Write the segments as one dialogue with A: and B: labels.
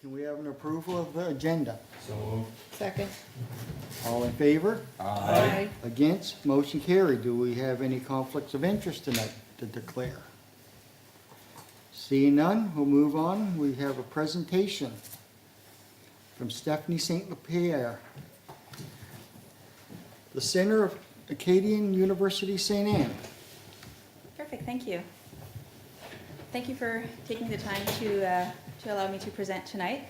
A: Can we have an approval of the agenda?
B: So moved.
C: Second.
A: All in favor?
C: Aye.
A: Against? Motion carried. Do we have any conflicts of interest tonight to declare? Seeing none, we'll move on. We have a presentation from Stephanie Sainte-Pierre. The Center of Acadian University, Sainte-Anne.
D: Perfect, thank you. Thank you for taking the time to allow me to present tonight.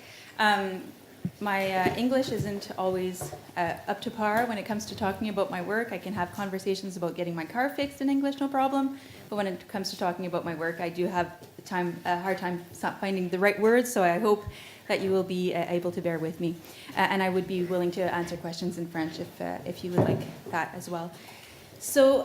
D: My English isn't always up to par when it comes to talking about my work. I can have conversations about getting my car fixed in English, no problem. But when it comes to talking about my work, I do have a hard time finding the right words, so I hope that you will be able to bear with me. And I would be willing to answer questions in French if you would like that as well. So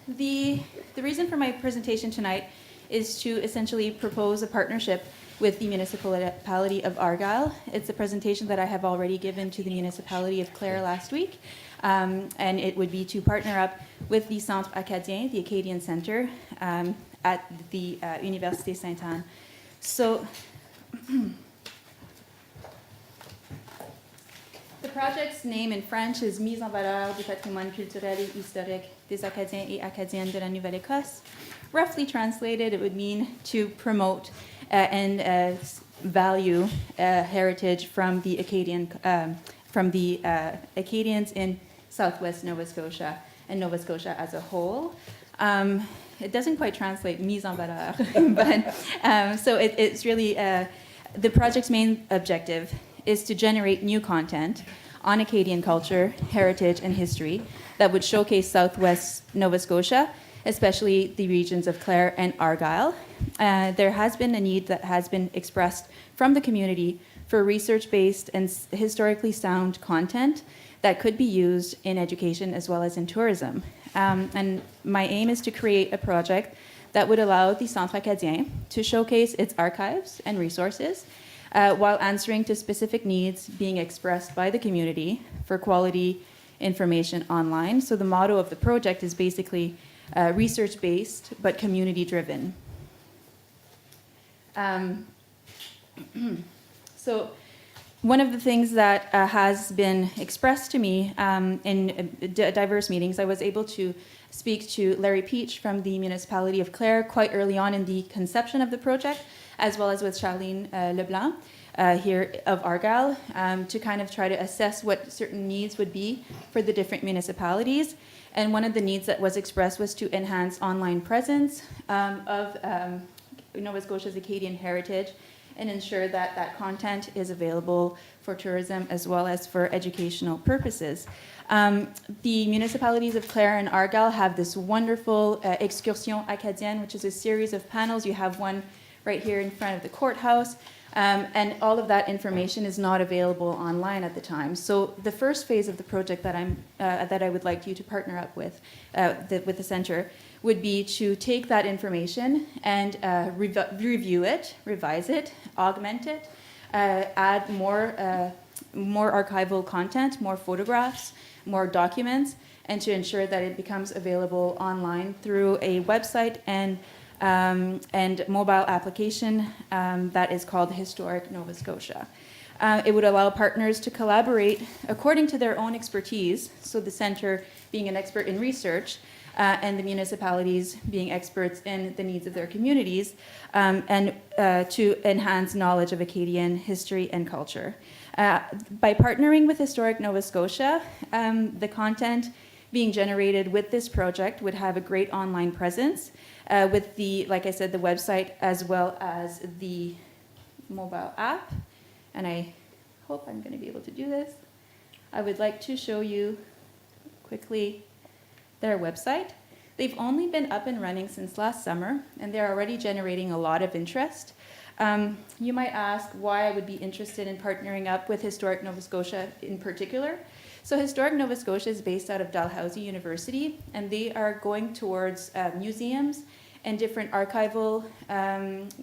D: the reason for my presentation tonight is to essentially propose a partnership with the municipality of Argyle. It's a presentation that I have already given to the municipality of Clare last week, and it would be to partner up with the Centre Acadien, the Acadian Centre, at the Université Sainte-Anne. So the project's name in French is Mise en valeur du patrimoine culturel et historique des Acadiens et Acadiennes de la Nouvelle-Écosse. Roughly translated, it would mean to promote and value heritage from the Acadians in Southwest Nova Scotia and Nova Scotia as a whole. It doesn't quite translate mise en valeur, but so it's really the project's main objective is to generate new content on Acadian culture, heritage, and history that would showcase Southwest Nova Scotia, especially the regions of Clare and Argyle. There has been a need that has been expressed from the community for research-based and historically sound content that could be used in education as well as in tourism. And my aim is to create a project that would allow the Centre Acadien to showcase its archives and resources while answering to specific needs being expressed by the community for quality information online. So the motto of the project is basically research-based but community-driven. So one of the things that has been expressed to me in diverse meetings, I was able to speak to Larry Peach from the municipality of Clare quite early on in the conception of the project, as well as with Charlene LeBlanc here of Argyle, to kind of try to assess what certain needs would be for the different municipalities. And one of the needs that was expressed was to enhance online presence of Nova Scotia's Acadian heritage and ensure that that content is available for tourism as well as for educational purposes. The municipalities of Clare and Argyle have this wonderful excursion acadienne, which is a series of panels. You have one right here in front of the courthouse. And all of that information is not available online at the time. So the first phase of the project that I would like you to partner up with the center would be to take that information and review it, revise it, augment it, add more archival content, more photographs, more documents, and to ensure that it becomes available online through a website and mobile application that is called Historic Nova Scotia. It would allow partners to collaborate according to their own expertise, so the centre being an expert in research and the municipalities being experts in the needs of their communities, and to enhance knowledge of Acadian history and culture. By partnering with Historic Nova Scotia, the content being generated with this project would have a great online presence with the, like I said, the website as well as the mobile app. And I hope I'm going to be able to do this. I would like to show you quickly their website. They've only been up and running since last summer, and they're already generating a lot of interest. You might ask why I would be interested in partnering up with Historic Nova Scotia in particular. So Historic Nova Scotia is based out of Dalhousie University, and they are going towards museums and different archival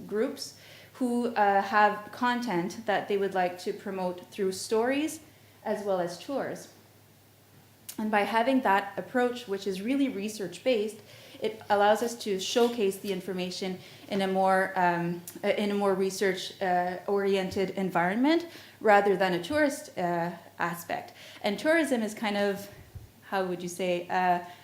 D: groups who have content that they would like to promote through stories as well as tours. And by having that approach, which is really research-based, it allows us to showcase the information in a more research oriented environment rather than a tourist aspect. And tourism is kind of, how would you say,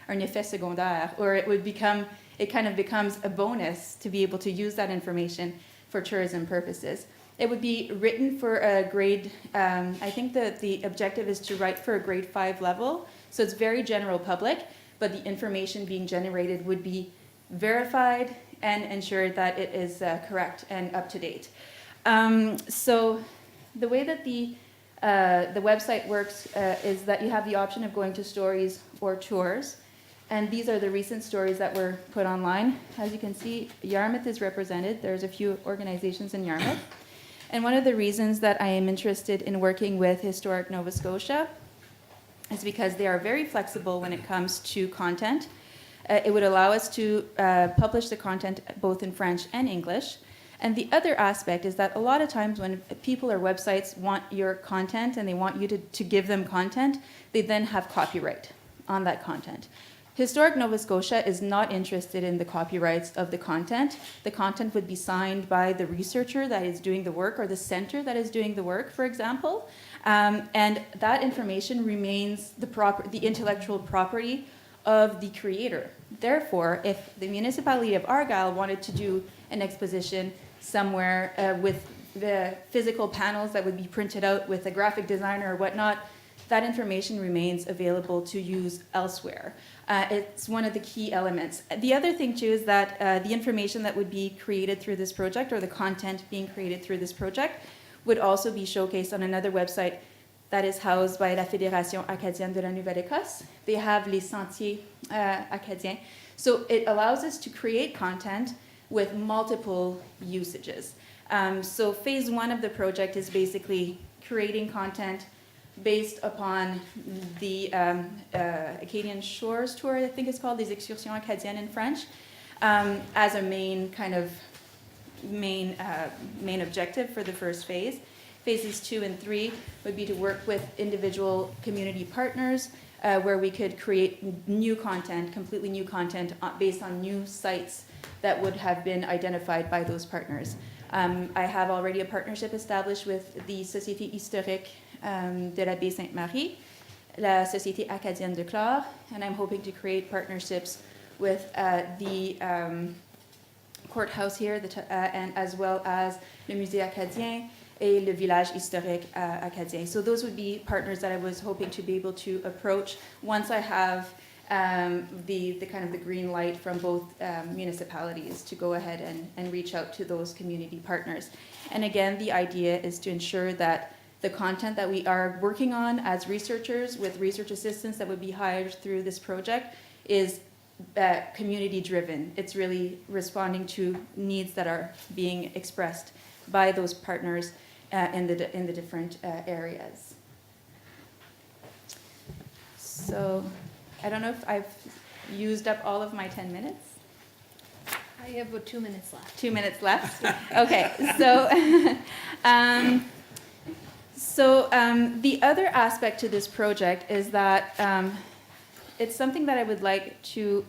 D: un effet secondaire, or it kind of becomes a bonus to be able to use that information for tourism purposes. It would be written for a grade, I think that the objective is to write for a grade 5 level, so it's very general public, but the information being generated would be verified and ensure that it is correct and up to date. So the way that the website works is that you have the option of going to stories or tours, and these are the recent stories that were put online. As you can see, Yarmouth is represented. There's a few organizations in Yarmouth. And one of the reasons that I am interested in working with Historic Nova Scotia is because they are very flexible when it comes to content. It would allow us to publish the content both in French and English. And the other aspect is that a lot of times when people or websites want your content and they want you to give them content, they then have copyright on that content. Historic Nova Scotia is not interested in the copyrights of the content. The content would be signed by the researcher that is doing the work or the center that is doing the work, for example. And that information remains the intellectual property of the creator. Therefore, if the municipality of Argyle wanted to do an exposition somewhere with the physical panels that would be printed out with a graphic designer or whatnot, that information remains available to use elsewhere. It's one of the key elements. The other thing too is that the information that would be created through this project, or the content being created through this project, would also be showcased on another website that is housed by la Fédération acadienne de la Nouvelle-Écosse. They have les sentiers acadiens. So it allows us to create content with multiple usages. So phase 1 of the project is basically creating content based upon the Acadian Shores Tour, I think it's called, les excursions acadiennes in French, as a main objective for the first phase. Phases 2 and 3 would be to work with individual community partners where we could create new content, completely new content based on new sites that would have been identified by those partners. I have already a partnership established with the Société historique de la baie Sainte-Marie, la Société acadienne de Clore, and I'm hoping to create partnerships with the courthouse here, and as well as le Musée acadien et le village historique acadien. So those would be partners that I was hoping to be able to approach once I have the kind of the green light from both municipalities to go ahead and reach out to those community partners. And again, the idea is to ensure that the content that we are working on as researchers with research assistants that would be hired through this project is community driven. It's really responding to needs that are being expressed by those partners in the different areas. So I don't know if I've used up all of my 10 minutes.
B: I have about 2 minutes left.
D: 2 minutes left? Okay, so the other aspect to this project is that it's something that I would like to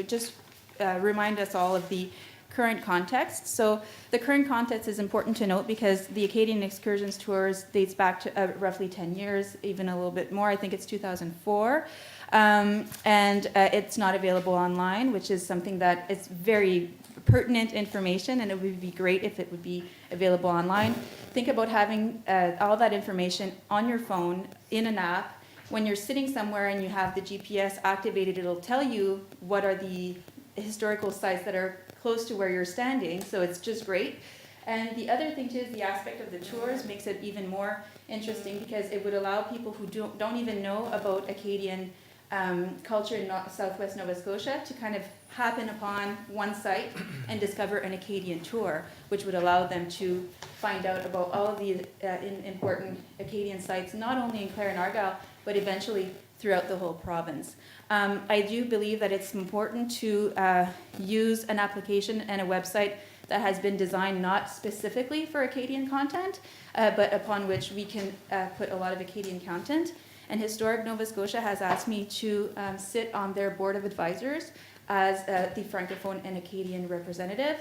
D: just remind us all of the current context. So the current context is important to note because the Acadian Excursions Tours dates back to roughly 10 years, even a little bit more. I think it's 2004. And it's not available online, which is something that is very pertinent information, and it would be great if it would be available online. Think about having all that information on your phone in an app. When you're sitting somewhere and you have the GPS activated, it'll tell you what are the historical sites that are close to where you're standing, so it's just great. And the other thing too is the aspect of the tours makes it even more interesting because it would allow people who don't even know about Acadian culture in Southwest Nova Scotia to kind of happen upon one site and discover an Acadian tour, which would allow them to find out about all of the important Acadian sites, not only in Clare and Argyll, but eventually throughout the whole province. I do believe that it's important to use an application and a website that has been designed not specifically for Acadian content, but upon which we can put a lot of Acadian content. And Historic Nova Scotia has asked me to sit on their board of advisors as the Francophone and Acadian representative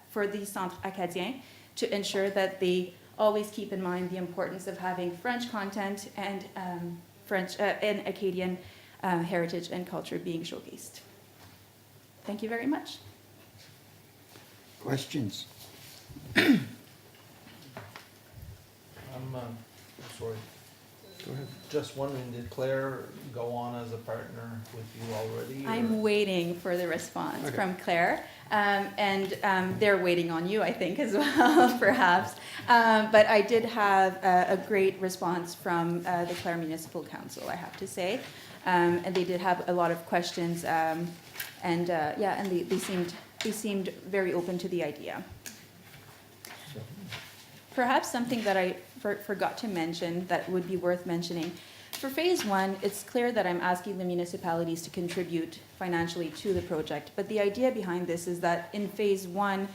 D: for the Centre Acadien to ensure that they always keep in mind the importance of having French content and French and Acadian heritage and culture being showcased. Thank you very much.
A: Questions?
C: I'm sorry.
A: Go ahead.
C: Just wondering, did Claire go on as a partner with you already? or-
D: I'm waiting for the response
C: Okay.
D: from Claire, and they're waiting on you, I think, as well, perhaps. But I did have a great response from the Clare Municipal Council, I have to say. And they did have a lot of questions, and they seemed very open to the idea. Perhaps something that I forgot to mention that would be worth mentioning. For phase one, it's clear that I'm asking the municipalities to contribute financially to the project. But the idea behind this is that in phase one,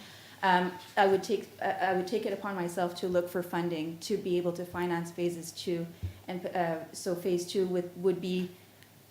D: I would take it upon myself to look for funding to be able to finance phases two. And so phase two would be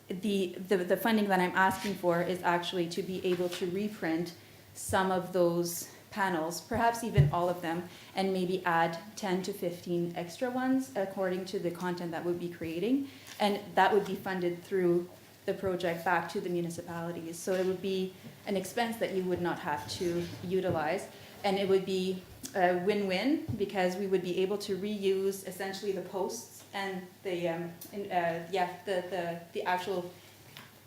D: the funding that I'm asking for is actually to be able to reprint some of those panels, perhaps even all of them, and maybe add 10 to 15 extra ones according to the content that we'd be creating. And that would be funded through the project back to the municipalities. So it would be an expense that you would not have to utilize. And it would be a win-win because we would be able to reuse essentially the posts and the actual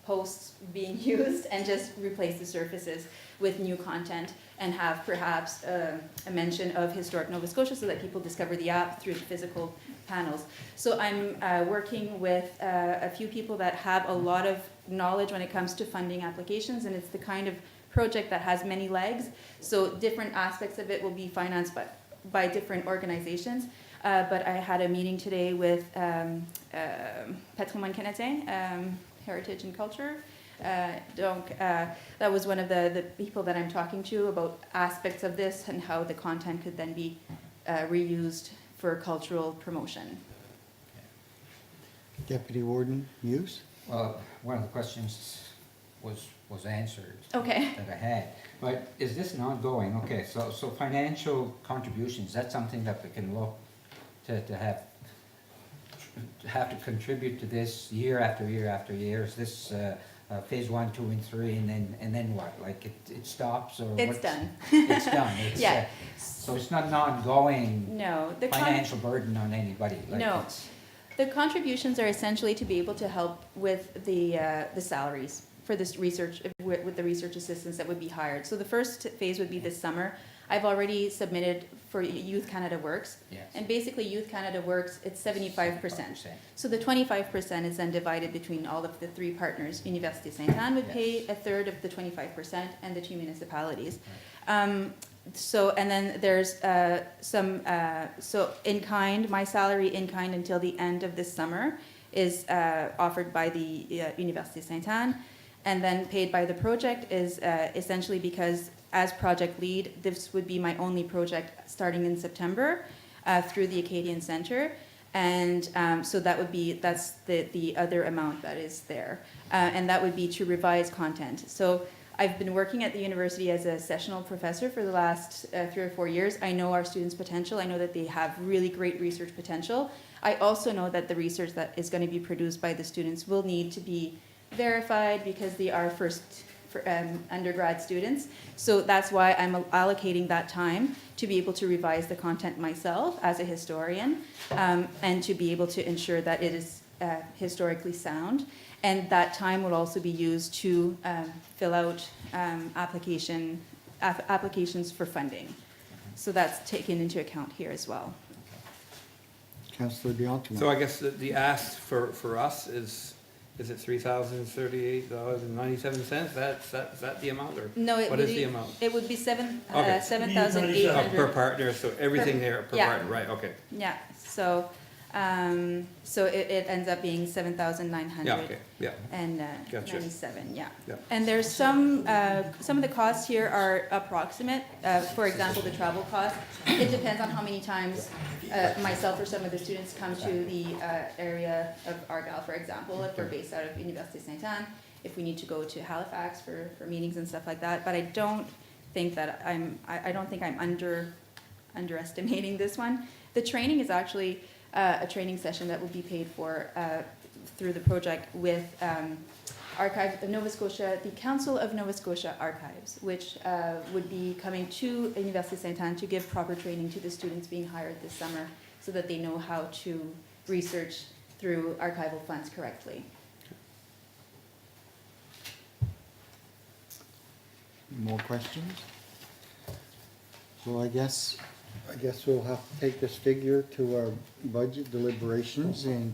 D: posts being used and just replace the surfaces with new content and have perhaps a mention of historic Nova Scotia so that people discover the app through the physical panels. So I'm working with a few people that have a lot of knowledge when it comes to funding applications, and it's the kind of project that has many legs. So different aspects of it will be financed by different organizations. But I had a meeting today with Patrimoine Canadien, Heritage and Culture. That was one of the people that I'm talking to about aspects of this and how the content could then be reused for cultural promotion.
A: Deputy Warden Hughes?
E: Well, one of the questions was answered
D: Okay.
E: that I had. But is this an ongoing, okay, so financial contributions, that's something that we can look to have to contribute to this year after year after year? Is this phase 1, 2, and 3, and then what? Like it stops or
D: It's
E: what's-
D: done.
E: It's done. It's,
D: Yeah.
E: So it's not an ongoing
D: No.
E: financial burden on anybody. Like
D: No.
E: it's-
D: The contributions are essentially to be able to help with the salaries for this research, with the research assistants that would be hired. So the first phase would be this summer. I've already submitted for Youth Canada Works.
E: Yes.
D: And basically Youth Canada Works, it's 75%.
E: 75%.
D: So the 25% is then divided between all of the three partners. Université Sainte-Anne would pay a third of the 25% and the two municipalities. So, and then there's so in kind, my salary in kind until the end of this summer is offered by the Université Sainte-Anne, and then paid by the project is essentially because as project lead, this would be my only project starting in September through the Acadian Centre. And so that's the other amount that is there. And that would be to revise content. So I've been working at the university as a sessional professor for the last 3 or 4 years. I know our students' potential. I know that they have really great research potential. I also know that the research that is going to be produced by the students will need to be verified because they are undergrad students. So that's why I'm allocating that time to be able to revise the content myself as a historian, and to be able to ensure that it is historically sound. And that time will also be used to fill out applications for funding. So that's taken into account here as well.
A: Councillor Bianchi.
F: So I guess the ask for us is it $3,038.97? Is that the amount, or
D: No,
F: what is the amount?
D: It would be
F: Okay.
D: 7,800
F: Per partner, so everything there per
D: yeah.
F: partner, right? Okay.
D: Yeah. So it ends up being 7,900.
F: Yeah. Okay. Yeah.
D: And
F: Gotcha.
D: 97, yeah.
F: Yeah.
D: And there's some of the costs here are approximate. For example, the travel cost. It depends on how many times myself or some of the students come to the area of Argyle, for example, if we're based out of Université Sainte-Anne. if we need to go to Halifax for meetings and stuff like that. But I don't think that I don't think I'm underestimating this one. The training is actually a training session that will be paid for through the project with Archive of Nova Scotia, the Council of Nova Scotia Archives, which would be coming to Université Sainte-Anne to give proper training to the students being hired this summer so that they know how to research through archival funds correctly.
A: More questions? So I guess we'll have to take this figure to our budget deliberations and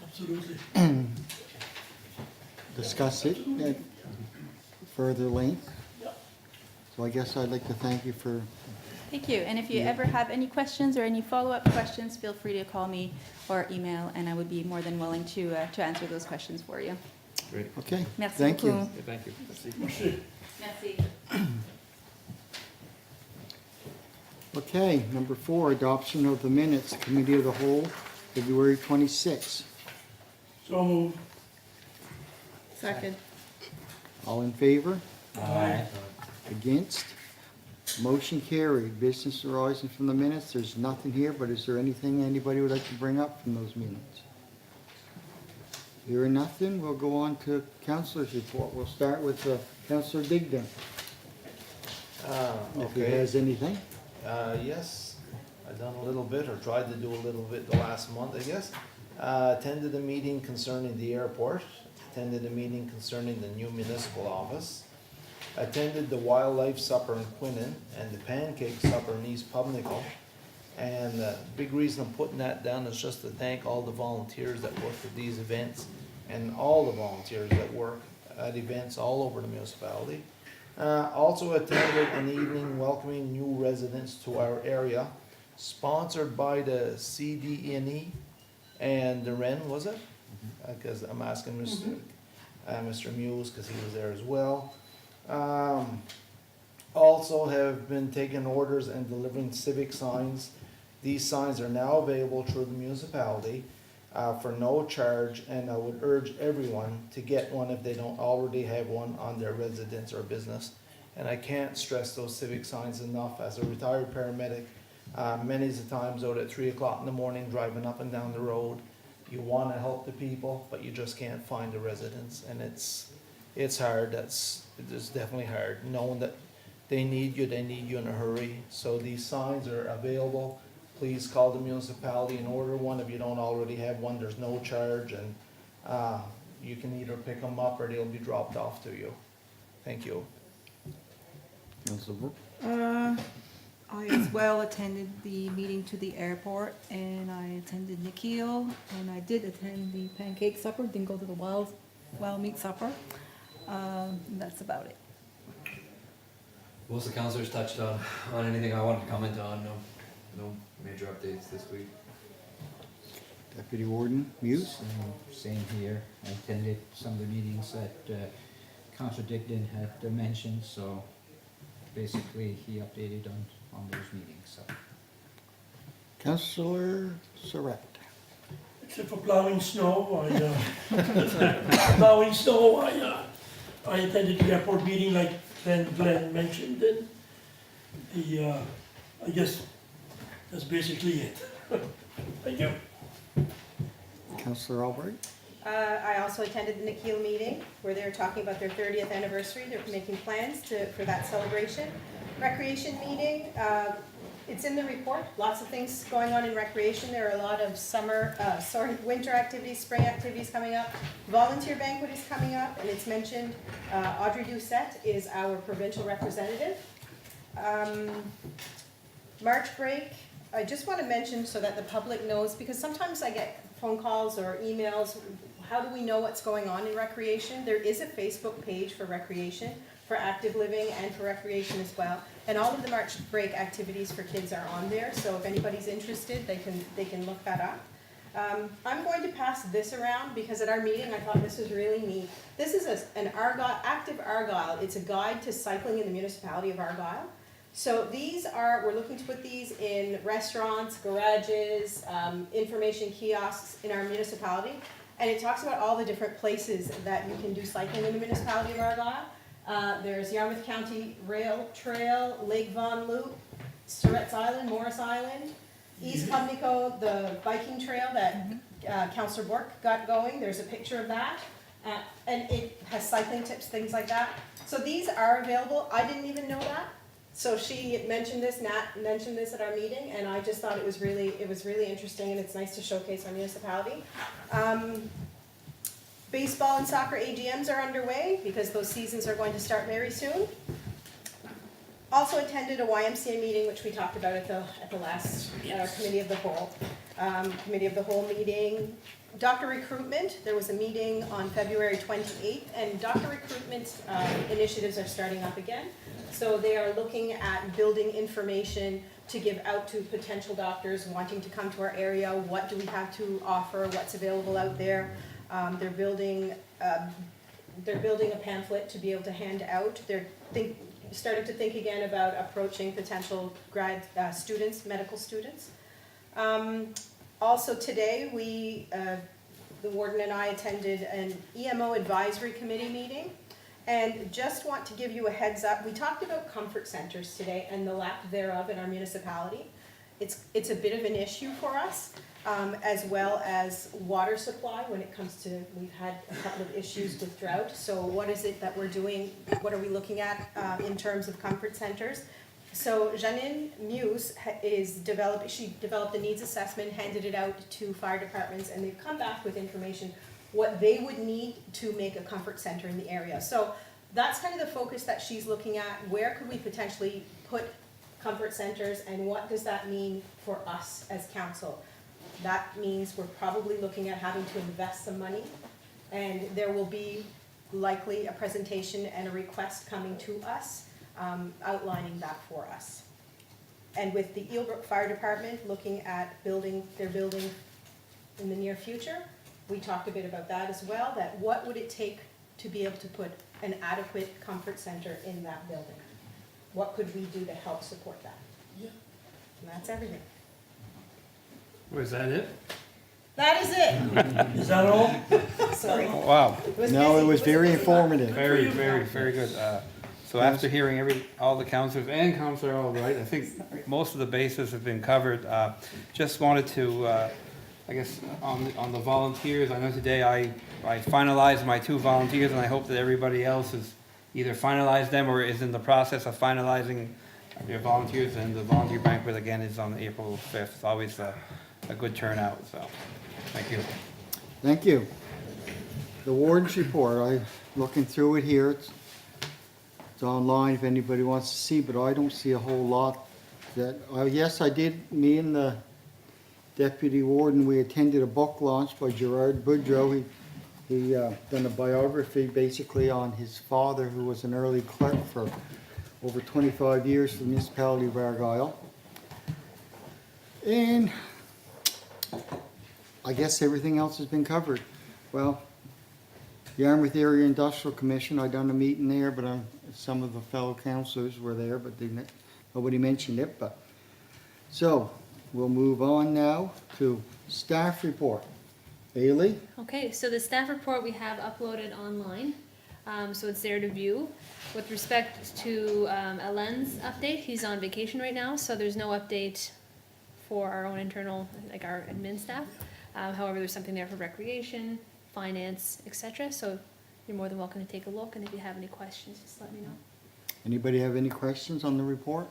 G: Absolutely.
A: discuss it at further length. So I guess I'd like to thank you for,
D: Thank you. And if you ever have any questions or any follow-up questions, feel free to call me or email, and I would be more than willing to answer those questions for you.
F: Great.
A: okay,
D: Merci
A: thank you.
D: beaucoup.
F: Okay, thank you.
G: Merci.
D: Merci.
A: Okay, number 4, adoption of the minutes, Committee of the Whole, February 26.
G: So moved.
B: Second.
A: All in favor?
G: Aye.
A: Against? Motion carried. Business arising from the minutes, there's nothing here, but is there anything anybody would like to bring up from those minutes? Hearing nothing, we'll go on to Councillors Report. We'll start with Councillor Digdon, if he
C: Okay.
A: has anything.
C: Yes, I've done a little bit, or tried to do a little bit the last month, I guess. Attended a meeting concerning the airport, attended a meeting concerning the new municipal office, attended the wildlife supper in Quinnen and the pancake supper in East Pubnico. And the big reason I'm putting that down is just to thank all the volunteers that work at these events and all the volunteers that work at events all over the municipality. Also attended an evening welcoming new residents to our area, sponsored by the CDNE and the REN, was it? Because I'm asking Mr. Muse, because he was there as well. Also have been taking orders and delivering civic signs. These signs are now available through the municipality for no charge, and I would urge everyone to get one if they don't already have one on their residence or business. And I can't stress those civic signs enough. As a retired paramedic, many of the times out at 3 o'clock in the morning, driving up and down the road, you want to help the people, but you just can't find the residents, and it's hard. It's definitely hard, knowing that they need you in a hurry. So these signs are available. Please call the municipality and order one if you don't already have one. There's no charge, and you can either pick them up or they'll be dropped off to you. Thank you.
A: Councillor Brooke?
H: I as well attended the meeting to the airport, and I attended Nikhil, and I did attend the pancake supper, didn't go to the wild meat supper. That's about it.
I: Most of the councillors touched on anything I wanted to comment on. No major updates this week.
A: Deputy Warden Muse?
E: Same here. I attended some of the meetings that Councillor Digdon had mentioned, so basically he updated on those meetings, so.
A: Councillor Surratt?
G: Except for plowing snow, I attended the airport meeting like Glenn mentioned, and I guess that's basically it. Thank you.
A: Councillor Albright?
J: I also attended the Nikhil meeting where they were talking about their 30th anniversary. They're making plans for that celebration. Recreation meeting, it's in the report. Lots of things going on in recreation. There are a lot of winter activities, spring activities coming up. Volunteer banquet is coming up, and it's mentioned Audrey Doucette is our provincial representative. March break, I just want to mention so that the public knows, because sometimes I get phone calls or emails, how do we know what's going on in recreation? There is a Facebook page for recreation, for active living and for recreation as well. And all of the March break activities for kids are on there, so if anybody's interested, they can look that up. I'm going to pass this around because at our meeting I thought this was really neat. This is an Argyle, Active Argyle. It's a guide to cycling in the municipality of Argyle. So we're looking to put these in restaurants, garages, information kiosks in our municipality. And it talks about all the different places that you can do cycling in the municipality of Argyle. There's Yarmouth County Rail Trail, Lake Vaughan Loop, Surratt's Island, Morris Island, East Pubnico, the biking trail that Councillor Bork got going. There's a picture of that. And it has cycling tips, things like that. So these are available. I didn't even know that. So she mentioned this, Nat mentioned this at our meeting, and I just thought it was really interesting, and it's nice to showcase our municipality. Baseball and soccer AGMs are underway because those seasons are going to start very soon. Also attended a YMCA meeting, which we talked about at the last committee of the whole meeting. Doctor recruitment, there was a meeting on February 28th, and doctor recruitment initiatives are starting up again. So they are looking at building information to give out to potential doctors wanting to come to our area. What do we have to offer? What's available out there? They're building a pamphlet to be able to hand out. They're starting to think again about approaching potential grad students, medical students. Also today, the warden and I attended an EMO advisory committee meeting. And just want to give you a heads up, we talked about comfort centers today and the lack thereof in our municipality. It's a bit of an issue for us, as well as water supply when it comes to, we've had a couple of issues with drought. So what is it that we're doing, what are we looking at in terms of comfort centers? So Janine Muse she developed a needs assessment, handed it out to fire departments, and they've come back with information what they would need to make a comfort center in the area. So that's kind of the focus that she's looking at. Where could we potentially put comfort centers, and what does that mean for us as council? That means we're probably looking at having to invest some money, and there will be likely a presentation and a request coming to us outlining that for us. And with the Eelbrook Fire Department looking at their building in the near future, we talked a bit about that as well, that what would it take to be able to put an adequate comfort center in that building? What could we do to help support that?
G: Yeah.
J: And that's everything.
F: Was that it?
J: That is it.
G: Is that all?
J: Sorry.
F: Wow,
J: It was
A: No,
J: busy.
A: it was very informative.
F: very, very good. So after hearing all the councillors and Councillor Albright, I think most of the bases have been covered. Just wanted to, I guess, on the volunteers, I know today I finalized my 2 volunteers, and I hope that everybody else has either finalized them or is in the process of finalizing their volunteers, and the volunteer banquet again is on April 5th. It's always a good turnout, so thank you.
A: Thank you. The warden's report, I'm looking through it here. It's online if anybody wants to see, but I don't see a whole lot that, yes, I did, me and the deputy warden, we attended a book launch by Gerard Boudreau. He done a biography basically on his father, who was an early clerk for over 25 years for the municipality of Argyle. And I guess everything else has been covered. Well, the Yarmouth Area Industrial Commission, I done a meeting there, but some of the fellow councillors were there, but nobody mentioned it. But so we'll move on now to staff report. Bailey?
K: Okay, so the staff report we have uploaded online, so it's there to view. With respect to Alain's update, he's on vacation right now, so there's no update for our own internal, like our admin staff. However, there's something there for recreation, finance, etc. So you're more than welcome to take a look, and if you have any questions, just let me know.
A: Anybody have any questions on the report?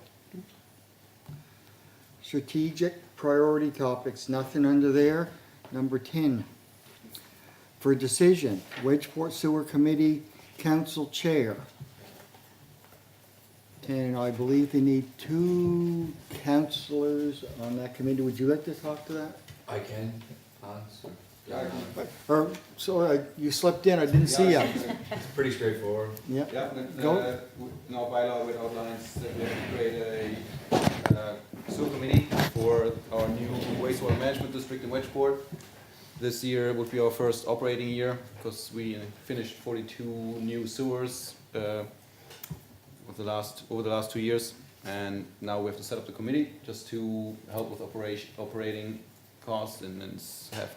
A: Strategic priority topics, nothing under there. Number 10. For decision, Wedgeport Sewer Committee Council Chair. And I believe they need 2 councillors on that committee. Would you like to talk to that?
I: I can, Hans,
A: Or, so you slipped in, I didn't see you.
I: it's pretty straightforward.
A: Yep.
L: Yeah,
A: Go.
L: in our bylaw it outlines that we have to create a sewer committee for our new wastewater management district in Wedgeport. This year would be our first operating year because we finished 42 new sewers over the last 2 years, and now we have to set up the committee just to help with operating costs and have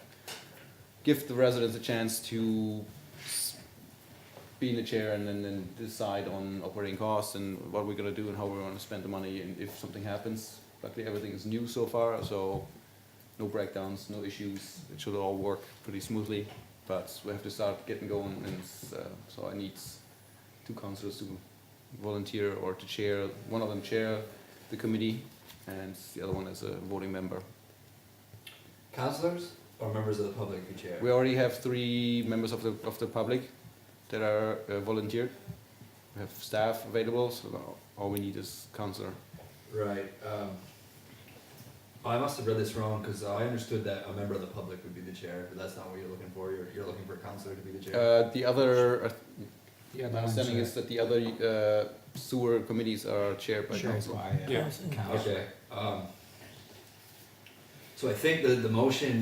L: give the residents a chance to be in the chair and then decide on operating costs and what we're gonna do and how we're gonna spend the money and if something happens. Luckily, everything is new so far, so no breakdowns, no issues. It should all work pretty smoothly, but we have to start getting going, and so I need 2 councillors to volunteer or to chair. One of them chair the committee, and the other one as a voting member.
I: Councillors or members of the public who chair?
L: We already have 3 members of the public that are volunteered. We have staff available, so all we need is councillor.
I: Right. I must have read this wrong because I understood that a member of the public would be the chair, but that's not what you're looking for. You're looking for a councillor to be the chair.
L: The other,
F: Yeah,
L: my understanding is that the other sewer committees are chaired by council.
F: Yeah.
I: Okay. So I think the motion,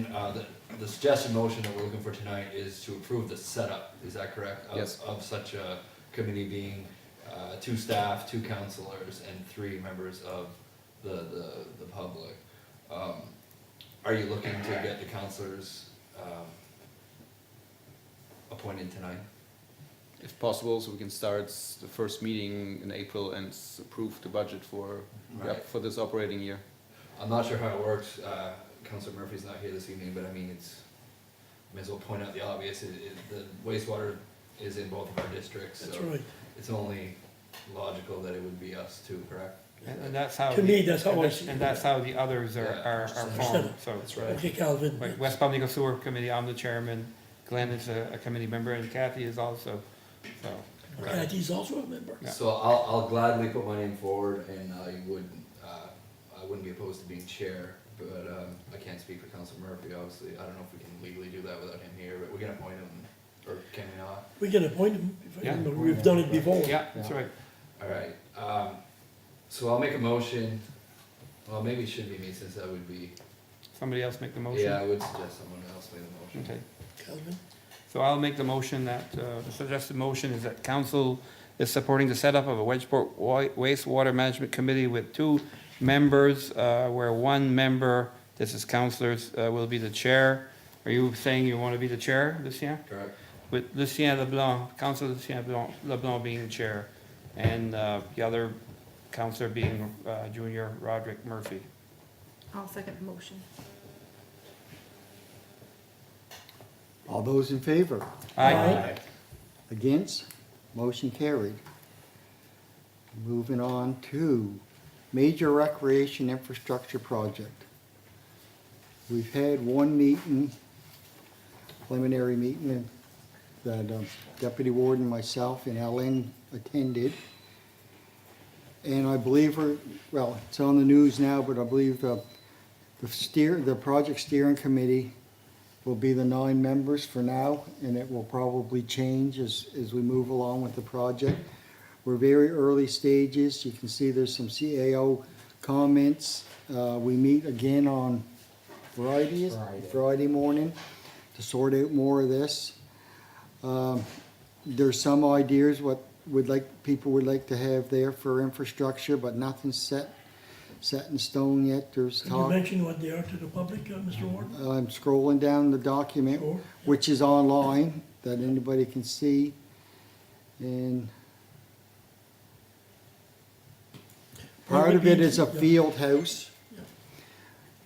I: the suggested motion that we're looking for tonight is to approve the setup. Is that correct?
L: Yes.
I: Of such a committee being 2 staff, 2 councillors, and 3 members of the public. Are you looking to get the councillors appointed tonight?
L: If possible, so we can start the first meeting in April and approve the budget for,
I: Right.
L: for this operating year.
I: I'm not sure how it works. Councillor Murphy's not here this evening, but I mean, may as well point out the obvious. The wastewater is in both of our districts,
G: That's
I: so
G: right.
I: it's only logical that it would be us too, correct?
F: And that's how.
G: To me, that's how I
F: and
G: see
F: And
G: it.
F: that's how the others are formed, so.
I: That's right.
G: Okay, Calvin.
F: Like West Palm Sewer Committee, I'm the chairman, Glenn is a committee member, and Kathy is also, so.
G: Kathy's also a member.
F: Yeah.
I: So I'll gladly put my name forward, and I wouldn't be opposed to being chair, but I can't speak for Councillor Murphy, obviously. I don't know if we can legally do that without him here, but we can appoint him, or can we not?
G: We can appoint him.
F: Yeah.
G: We've done it before.
F: Yeah, that's right.
I: All right, so I'll make a motion. Well, maybe it should be me, since that would be,
F: Somebody else make the motion?
I: yeah, I would suggest someone else make the motion.
F: Okay.
G: Calvin?
F: So I'll make the motion that, the suggested motion is that council is supporting the setup of a Wedgeport wastewater management committee with 2 members, where 1 member, this is councillors, will be the chair. Are you saying you want to be the chair, Lucien?
I: Correct.
F: With Lucien LeBlanc, Councillor Lucien LeBlanc being the chair, and the other councillor being Junior Roderick Murphy.
H: I'll second the motion.
A: All those in favor?
F: Aye.
A: Against? Motion carried. Moving on to major recreation infrastructure project. We've had 1 meeting, preliminary meeting, that Deputy Warden, myself, and Ellen attended. And I believe well, it's on the news now, but I believe the project steering committee will be the 9 members for now, and it will probably change as we move along with the project. We're very early stages. You can see there's some CAO comments. We meet again on Friday morning to sort out more of this. There's some ideas what people would like to have there for infrastructure, but nothing's set in stone yet. There's
G: Can you
A: talk.
G: mention what they are to the public, Mr. Warden?
A: I'm scrolling down the document,
G: Sure.
A: which is online, that anybody can see. And part of it is a field house,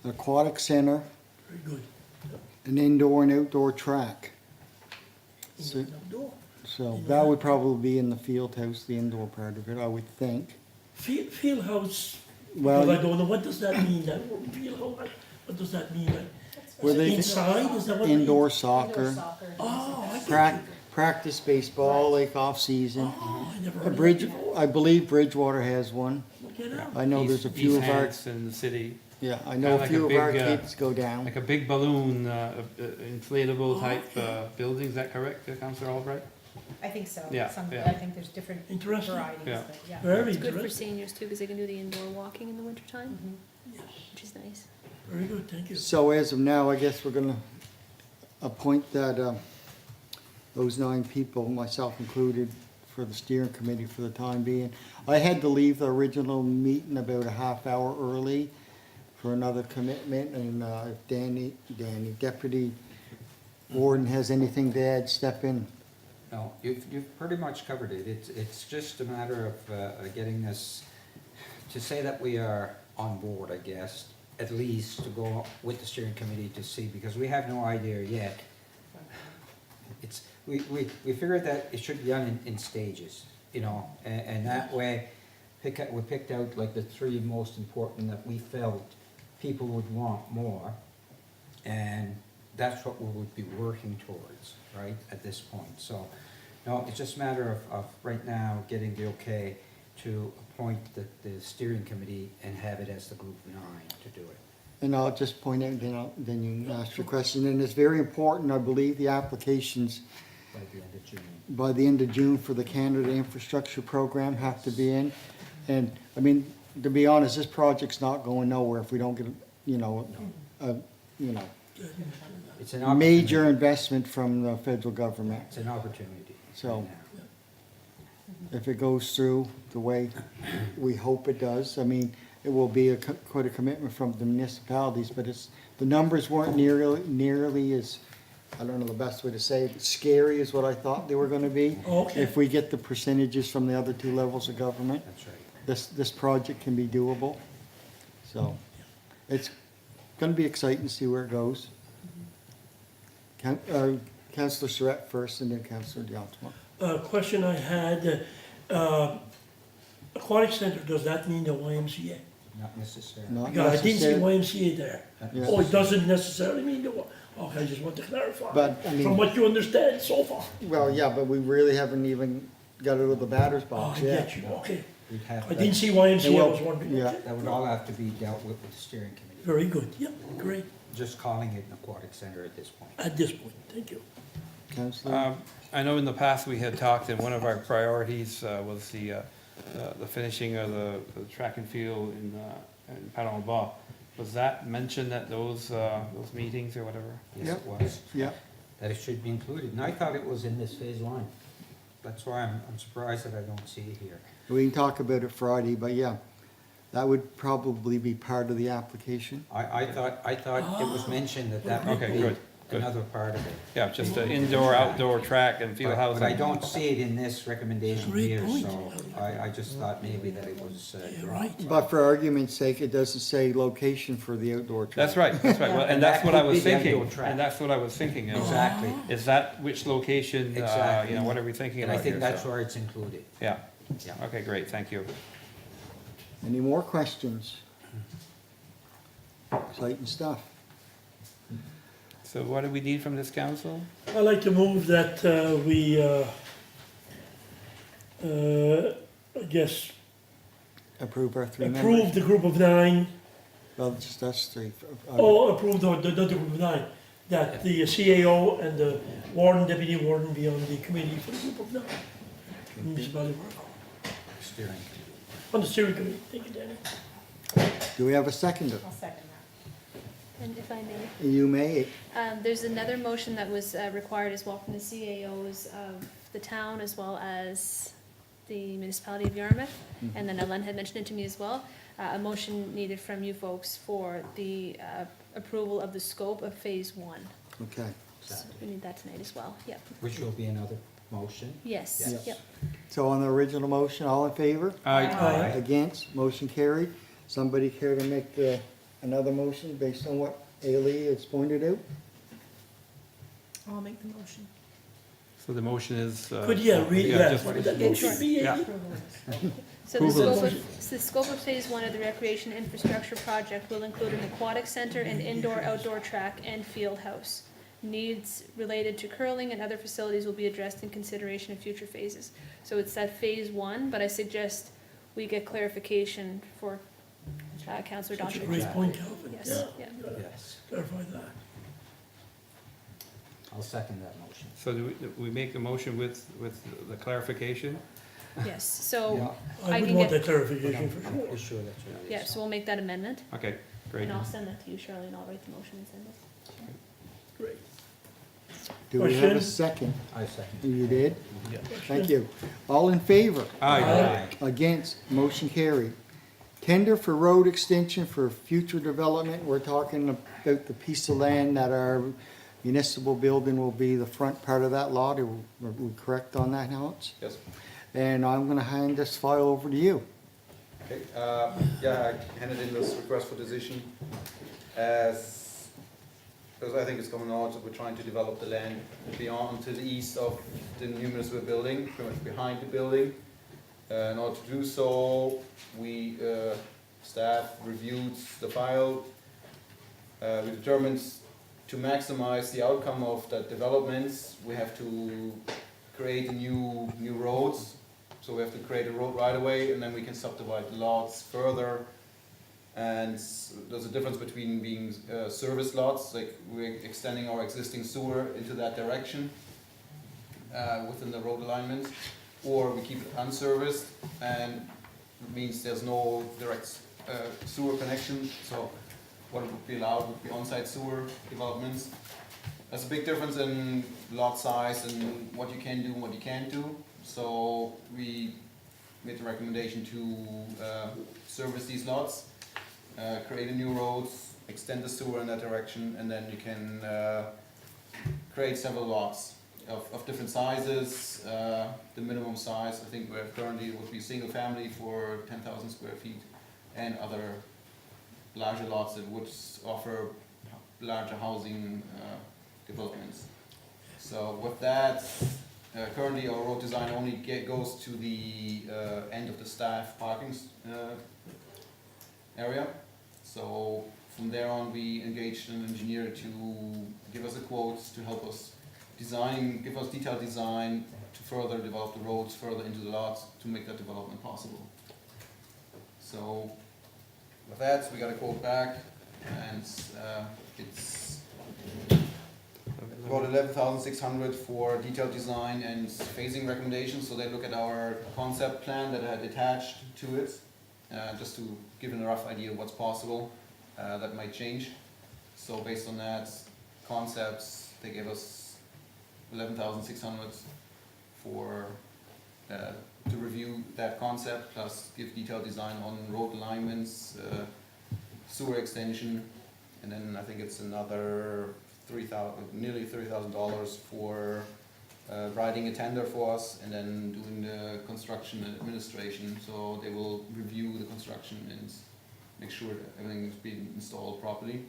A: aquatic center,
G: Very good.
A: an indoor and outdoor track. So-
G: Outdoor.
A: So that would probably be in the field house, the indoor part of it, I would think.
G: Field house,
A: Well,
G: because I don't know, what does that mean, that word field house? What does that mean?
A: Where they-
G: Inside, is that what?
A: Indoor soccer,
J: Indoor soccer.
G: Oh, I
A: prac-
G: think,
A: practice baseball, like off-season.
G: oh, I never
A: A
G: heard of
A: bridge,
G: that before.
A: I believe Bridgewater has one.
G: Look at that.
A: I know there's a few
F: East
A: of our,
F: Hants in the city,
A: yeah, I know a
F: Kinda like
A: few
F: a
A: of our
F: big,
A: kids go down.
F: like a big balloon, inflatable type building, is that correct, Councillor Albright?
J: I think so.
F: Yeah,
J: Some,
F: yeah.
J: I think there's different
G: Interesting.
J: varieties,
F: Yeah.
J: but yeah.
G: Very
K: It's good for
G: interesting.
K: seniors too, because they can do the indoor walking in the wintertime,
J: Mhm.
K: which is nice.
G: Very good, thank you.
A: So as of now, I guess we're gonna appoint those 9 people, myself included, for the steering committee for the time being. I had to leave the original meeting about a half hour early for another commitment, and Deputy Warden has anything to add, step in.
E: No, you've pretty much covered it. It's just a matter of getting this, to say that we are on board, I guess, at least to go with the steering committee to see, because we have no idea yet. We figured that it should be done in stages, you know, and that way, we picked out like the 3 most important that we felt people would want more, and that's what we would be working towards, right, at this point. So, no, it's just a matter of right now getting the okay to appoint the steering committee and have it as the group of 9 to do it.
A: And I'll just point out, then you ask your question, and it's very important, I believe the applications
E: By the end of June.
A: by the end of June for the Canada Infrastructure Program have to be in. And, I mean, to be honest, this project's not going nowhere if we don't get,
E: It's an
A: major
E: opportunity.
A: investment from the federal government.
E: It's an opportunity.
A: So-
E: right now.
A: If it goes through the way we hope it does, I mean, it will be quite a commitment from the municipalities, but the numbers weren't nearly as, I don't know the best way to say it, scary as what I thought they were gonna be.
G: Okay.
A: If we get the percentages from the other 2 levels of government,
E: That's right.
A: this project can be doable. So, it's gonna be exciting to see where it goes. Councillor Surratt first, and then Councillor Diantema.
G: Question I had, aquatic center, does that mean the YMCA?
E: Not necessarily.
A: Not
G: Because I didn't see
A: necessary-
G: YMCA there.
A: Yeah.
G: Oh, it doesn't necessarily mean the, okay, I just want to clarify.
A: But, I mean-
G: From what you understand so far.
A: Well, yeah, but we really haven't even got it with the batter's
G: Oh,
A: box
G: I
A: yet.
G: get you, okay.
E: We'd have
G: I didn't
E: that,
G: see YMCA, I
A: Well,
G: was wondering.
A: yeah.
G: Okay.
E: that would all have to be dealt with the steering committee.
G: Very good, yep, great,
E: Just calling it an aquatic center at this point.
G: at this point, thank you.
A: Councillor?
F: I know in the past we had talked, and one of our priorities was the finishing of the track and field in Panorama. Was that mentioned at those meetings or whatever?
E: Yes,
A: Yep.
E: it was.
A: Yeah,
E: That it should be included, and I thought it was in this phase 1. That's why I'm surprised that I don't see it here.
A: we can talk about it Friday, but yeah, that would probably be part of the application.
E: I thought it was mentioned that
F: Okay,
E: would
F: good,
E: be
F: good.
E: another part of it.
F: Yeah, just the indoor, outdoor track and field
E: But I
F: housing.
E: don't see it in this recommendation
G: Great
E: here,
G: point.
E: so I just thought maybe that it was
G: You're
E: dropped.
G: right.
A: But for argument's sake, it doesn't say location for the outdoor track.
F: That's right, that's right. Well, and
E: And
F: that's
E: that
F: what I
E: could
F: was
E: be the
F: thinking,
E: outdoor track.
F: and that's what I was thinking.
E: Exactly.
F: Is that which location,
E: Exactly.
F: what are we thinking
E: And
F: about
E: I
F: here?
E: think that's
F: So,
E: where it's included.
F: Yeah,
E: Yeah.
F: okay, great, thank you.
A: Any more questions? Exciting stuff.
F: So what do we need from this council?
G: I'd like to move that we, I guess,
A: Approve our 3 members?
G: approve the group of 9,
A: Well, just us 3.
G: approve the group of 9, that the CAO and the warden, deputy warden be on the committee for the group of 9. Municipality work.
E: Steering committee.
G: On the steering committee, thank you, Danny.
A: Do we have a seconder?
J: I'll second that.
K: And if I may,
A: You may.
K: there's another motion that was required as well from the CAOs of the town as well as the municipality of Yarmouth. And then Ellen had mentioned it to me as well. A motion needed from you folks for the approval of the scope of phase 1.
A: Okay.
K: So we need that tonight as well, yep.
E: Which will be another motion.
K: Yes,
A: Yes.
K: yep.
A: So on the original motion, all in favor?
G: Aye.
A: Against, motion carried. Somebody care to make another motion based on what Ailey has pointed out?
B: I'll make the motion.
F: So the motion is.
G: Could, yeah,
F: just-
G: it should be,
F: Yeah.
K: So the
F: Approval.
K: scope of phase 1 of the recreation infrastructure project will include an aquatic center and indoor-outdoor track and field house. Needs related to curling and other facilities will be addressed in consideration of future phases. So it's that phase 1, but I suggest we get clarification for Councillor
G: such a
K: Donaldson.
G: great point, Calvin.
K: Yes,
G: Yeah,
K: yeah.
E: Yes,
G: clarify that.
E: I'll second that motion.
F: So do we make a motion with the clarification?
K: Yes, so,
E: Yeah,
G: I
K: I
G: would
K: can
G: want
K: get-
G: that clarification for
E: I'm
G: sure.
E: pretty sure that's what it is.
K: yeah, so we'll make that amendment,
F: Okay, great.
K: and I'll send that to you, Shirley, and I'll write the motion and send it.
G: Great.
A: Do we have a
G: Question?
A: second?
E: I second.
A: You did? Thank you. All in favor?
F: Aye.
A: Against, motion carried. Tender for road extension for future development, we're talking about the piece of land that our municipal building will be the front part of that lot. Are we correct on that, Alex?
L: Yes.
A: And I'm gonna hand this file over to you.
L: Okay, yeah, I handed in this request for decision because I think it's common knowledge that we're trying to develop the land beyond to the east of the new municipal building, pretty much behind the building. In order to do so, we, staff reviewed the file. We determined to maximize the outcome of that developments, we have to create a new roads. So we have to create a road right away, and then we can subdivide the lots further. And there's a difference between being service lots, like we're extending our existing sewer into that direction within the road alignment, or we keep it unserviced, and it means there's no direct sewer connection. So what would be allowed would be on-site sewer developments. There's a big difference in lot size and what you can do and what you can't do. So we made the recommendation to service these lots, create a new roads, extend the sewer in that direction, and then you can create several lots of different sizes. The minimum size, I think, where currently would be single family for 10,000 square feet, and other larger lots that would offer larger housing developments. So with that, currently our road design only goes to the end of the staff parking area. So from there on, we engaged an engineer to give us a quote to help us design, give us detailed design to further develop the roads further into the lots to make that development possible. So with that, we got a quote back, and it's about 11,600 for detailed design and phasing recommendations. So they look at our concept plan that I had attached to it, just to give them a rough idea of what's possible. That might change. So based on that concepts, they gave us 11,600 for to review that concept, plus give detailed design on road alignments, sewer extension, and then I think it's another nearly $3,000 for writing a tender for us, and then doing the construction and administration. So they will review the construction and make sure that everything is being installed properly.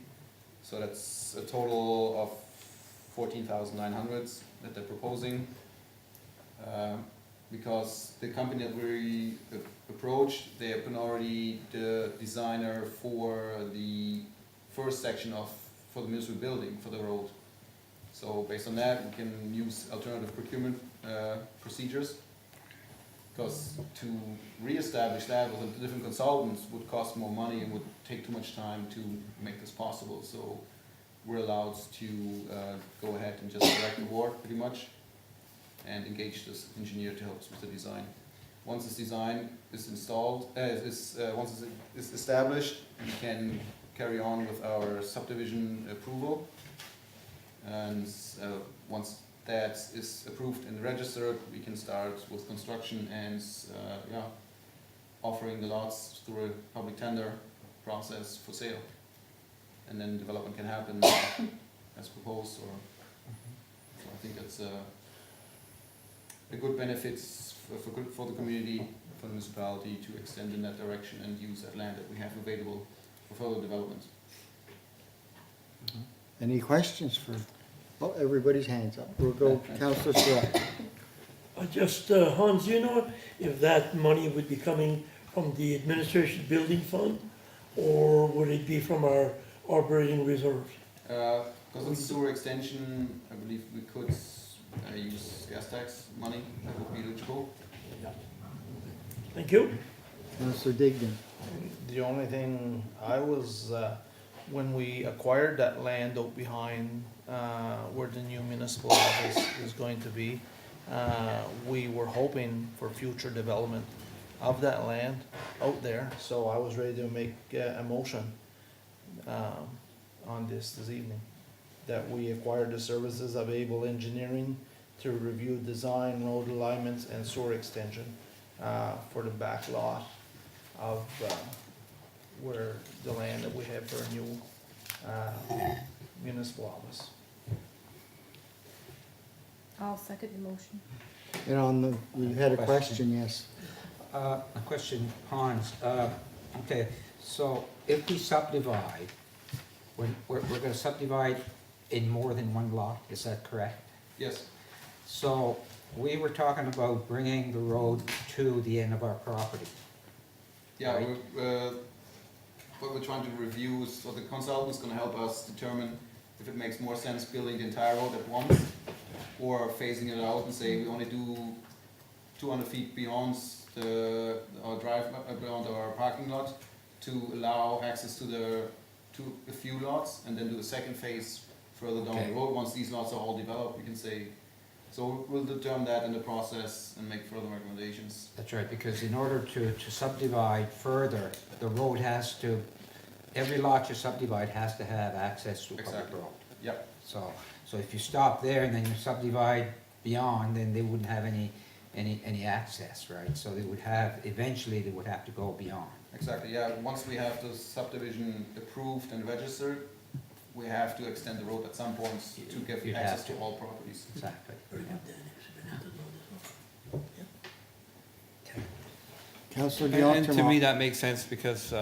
L: So that's a total of 14,900 that they're proposing. Because the company that we approached, they have been already the designer for the first section for the municipal building, for the road. So based on that, we can use alternative procurement procedures. Because to re-establish that with different consultants would cost more money and would take too much time to make this possible. So we're allowed to go ahead and just direct the work pretty much, and engage this engineer to help us with the design. Once this design is installed, once it's established, we can carry on with our subdivision approval. And once that is approved and registered, we can start with construction and offering the lots through a public tender process for sale. And then development can happen as proposed. So I think that's a good benefits for the community, for the municipality to extend in that direction and use that land that we have available for further development.
A: Any questions for, oh, everybody's hands up. We'll go Councillor Report.
G: Hans, do you know if that money would be coming from the administration building fund, or would it be from our operating reserves?
L: Because it's sewer extension, I believe we could use gas tax money that would be eligible.
G: Thank you.
A: Councillor Digdon.
C: The only thing I was, when we acquired that land out behind where the new municipal office is going to be, we were hoping for future development of that land out there. So I was ready to make a motion on this evening, that we acquired the services of Able Engineering to review design, road alignments, and sewer extension for the back lot of where the land that we have for a new municipal office.
B: I'll second the motion.
A: And on the, you had a question, yes.
E: A question, Hans, okay, so if we subdivide, we're gonna subdivide in more than one lot, is that correct?
L: Yes.
E: So, we were talking about bringing the road to the end of our property.
L: Yeah,
E: Right.
L: what we're trying to review is, so the consultant's gonna help us determine if it makes more sense building the entire road at once, or phasing it out and say we only do 200 feet beyond our beyond our parking lot, to allow access to a few lots, and then do a second phase further down
E: Okay.
L: the road. Once these lots are all developed, we can say, so we'll determine that in the process and make further recommendations.
E: That's right, because in order to subdivide further, the road has to, every lot you subdivide has to have access to a public
L: Exactly.
E: road.
L: Yep,
E: So if you stop there and then you subdivide beyond, then they wouldn't have any access, right? So they would have, eventually they would have to go beyond.
L: exactly, yeah. Once we have the subdivision approved and registered, we have to extend the road at some point to give
E: You'd
L: access
E: have
L: to
E: to.
L: all properties.
E: Exactly.
G: Very good, Danny.
A: Councillor
F: And
A: Dion
F: to me, that makes sense because,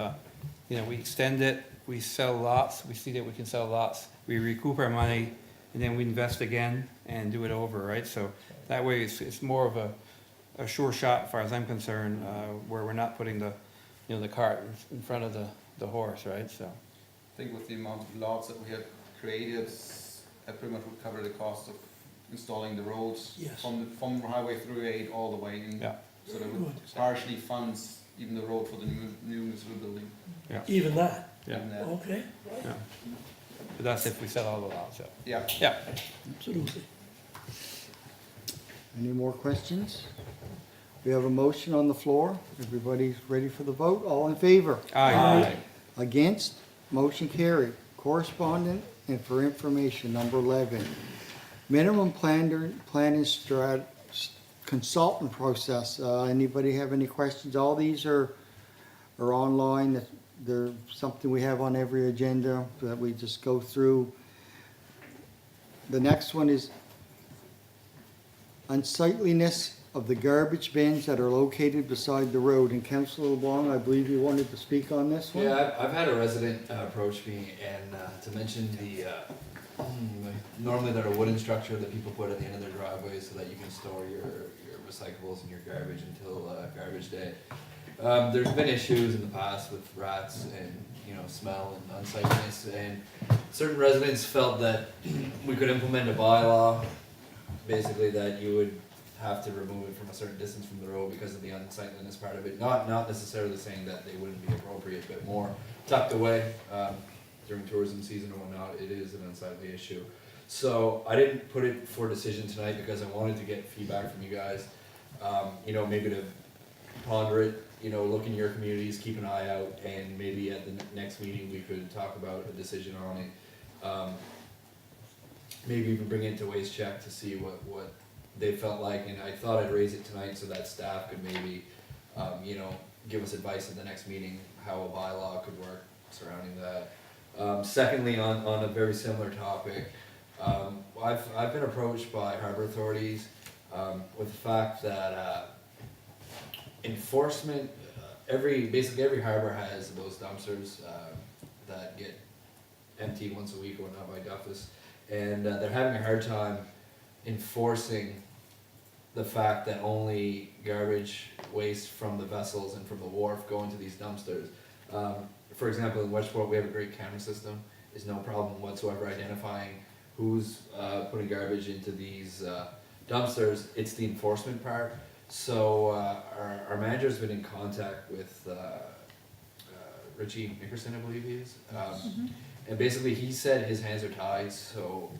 F: you know, we extend it, we sell lots, we see that we can sell lots, we recoup our money, and then we invest again and do it over, right? So that way, it's more of a sure shot, as far as I'm concerned, where we're not putting the, you know, the cart in front of the horse, right? So,
L: I think with the amount of lots that we have created, that pretty much would cover the cost of installing the roads
G: Yes.
L: from Highway 308 all the way in.
F: yeah,
L: So that would partially funds even the road for the new municipal building.
G: Even that,
F: yeah,
L: And that-
G: okay,
F: yeah. But that's if we sell all the lots, so,
L: Yeah,
F: yeah.
G: absolutely.
A: Any more questions? We have a motion on the floor. Everybody's ready for the vote? All in favor?
F: Aye.
A: Against? Motion carried. Correspondent and for information, number 11. Minimum planning consultant process. Anybody have any questions? All these are online. They're something we have on every agenda that we just go through. The next one is unsightliness of the garbage bins that are located beside the road. And Councillor LeBlanc, I believe you wanted to speak on this one?
I: Yeah, I've had a resident approach me and to mention normally they're a wooden structure that people put at the end of their driveway so that you can store your recyclables and your garbage until garbage day. There's been issues in the past with rats and, you know, smell and unsightliness, and certain residents felt that we could implement a bylaw, basically that you would have to remove it from a certain distance from the road because of the unsightliness part of it. Not necessarily saying that they wouldn't be appropriate, but more tucked away during tourism season or whatnot. It is an unsightly issue. So I didn't put it for decision tonight because I wanted to get feedback from you guys. You know, maybe to ponder it, you know, look in your communities, keep an eye out, and maybe at the next meeting we could talk about a decision on it. Maybe even bring it to Waste Check to see what they felt like, and I thought I'd raise it tonight so that staff could maybe, you know, give us advice at the next meeting, how a bylaw could work surrounding that. Secondly, on a very similar topic, I've been approached by harbor authorities with the fact that enforcement, basically every harbor has those dumpsters that get emptied once a week or whatnot by Duffus, and they're having a hard time enforcing the fact that only garbage waste from the vessels and from the wharf go into these dumpsters. For example, in Wedgeport, we have a great camera system. There's no problem whatsoever identifying who's putting garbage into these dumpsters. It's the enforcement part. So our manager's been in contact with Richie Nickerson, I believe he is. And basically he said his hands are tied, so